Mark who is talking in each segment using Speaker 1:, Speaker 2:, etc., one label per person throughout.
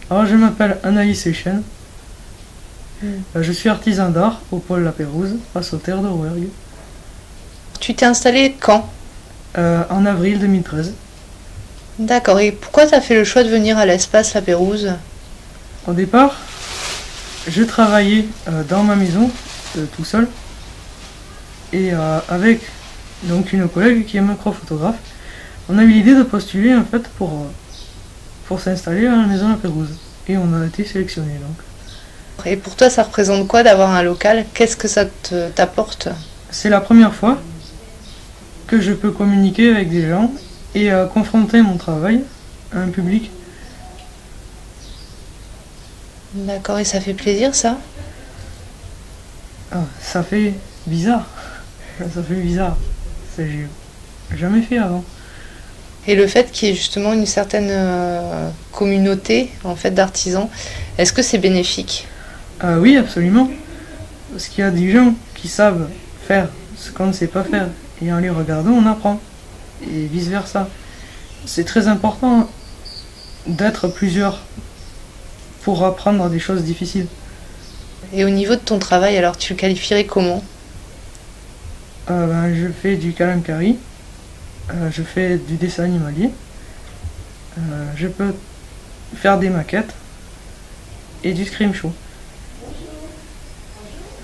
Speaker 1: Alors, je m'appelle Anaïs Echen. Je suis artisan d'art au pôle La Pérouse, à Sauterre de Rouergue.
Speaker 2: Tu t'es installé quand?
Speaker 1: En avril 2013.
Speaker 2: D'accord, et pourquoi tu as fait le choix de venir à l'espace La Pérouse?
Speaker 1: Au départ, je travaillais dans ma maison, tout seul, et avec donc une collègue qui est macro-photographe, on a eu l'idée de postuler en fait pour s'installer à la maison La Pérouse. Et on a été sélectionné donc.
Speaker 2: Et pour toi, ça représente quoi d'avoir un local? Qu'est-ce que ça t'apporte?
Speaker 1: C'est la première fois que je peux communiquer avec des gens et confronter mon travail à un public.
Speaker 2: D'accord, et ça fait plaisir ça?
Speaker 1: Ah, ça fait bizarre. Ça fait bizarre. J'ai jamais fait avant.
Speaker 2: Et le fait qu'il y ait justement une certaine communauté en fait d'artisans, est-ce que c'est bénéfique?
Speaker 1: Oui, absolument. Parce qu'il y a des gens qui savent faire ce qu'on ne sait pas faire. Et en les regardant, on apprend. Et vice-versa. C'est très important d'être plusieurs pour apprendre des choses difficiles.
Speaker 2: Et au niveau de ton travail, alors tu le qualifierais comment?
Speaker 1: Je fais du kalamkari, je fais du dessin animalier, je peux faire des maquettes et du scrimshaw.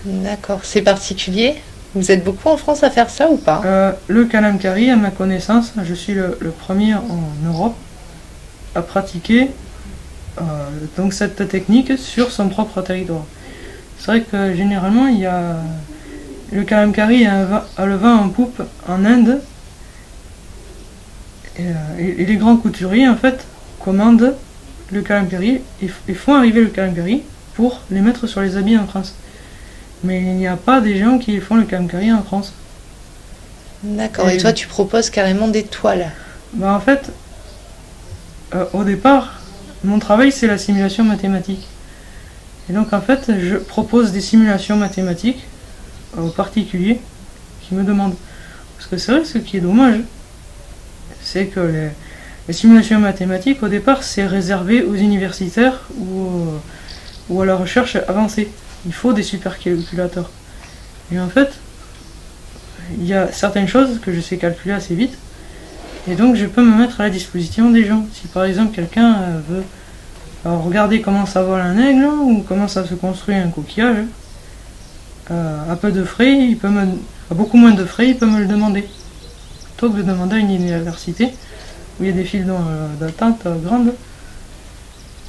Speaker 2: D'accord, c'est particulier. Vous êtes beaucoup en France à faire ça ou pas?
Speaker 1: Le kalamkari, à ma connaissance, je suis le premier en Europe à pratiquer donc cette technique sur son propre territoire. C'est vrai que généralement, il y a le kalamkari a le vent en poupe en Inde et les grands couturiers en fait commandent le kalamkari et font arriver le kalamkari pour les mettre sur les habits en France. Mais il n'y a pas des gens qui font le kalamkari en France.
Speaker 2: D'accord, et toi tu proposes carrément des toiles?
Speaker 1: En fait, au départ, mon travail c'est la simulation mathématique. Et donc en fait, je propose des simulations mathématiques aux particuliers qui me demandent. Parce que c'est vrai, ce qui est dommage, c'est que les simulations mathématiques, au départ, c'est réservé aux universitaires ou à la recherche avancée. Il faut des supercalculateurs. Et en fait, il y a certaines choses que je sais calculer assez vite, et donc je peux me mettre à la disposition des gens. Si par exemple quelqu'un veut regarder comment ça vole un aigle, ou comment ça se construit un coquillage, à peu de frais, à beaucoup moins de frais, il peut me le demander. Plutôt que de demander à une université où il y a des files d'attente grandes.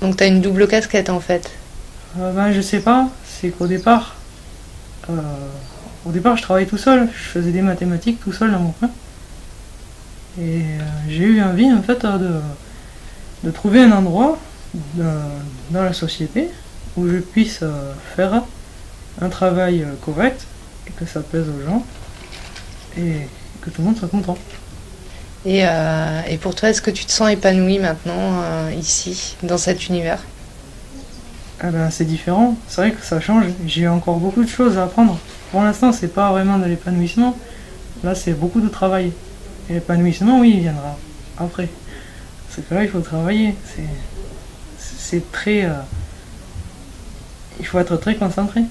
Speaker 2: Donc tu as une double casquette en fait?
Speaker 1: Je sais pas, c'est qu'au départ, je travaillais tout seul, je faisais des mathématiques tout seul dans mon coin. Et j'ai eu envie en fait de trouver un endroit dans la société où je puisse faire un travail correct et que ça plaise aux gens et que tout le monde soit content.
Speaker 2: Et pour toi, est-ce que tu te sens épanoui maintenant ici, dans cet univers?
Speaker 1: C'est différent, c'est vrai que ça change, j'ai encore beaucoup de choses à apprendre. Pour l'instant, c'est pas vraiment de l'épanouissement, là c'est beaucoup de travail. Et l'épanouissement, oui, il viendra après. C'est que là, il faut travailler, c'est très... il faut être très concentré.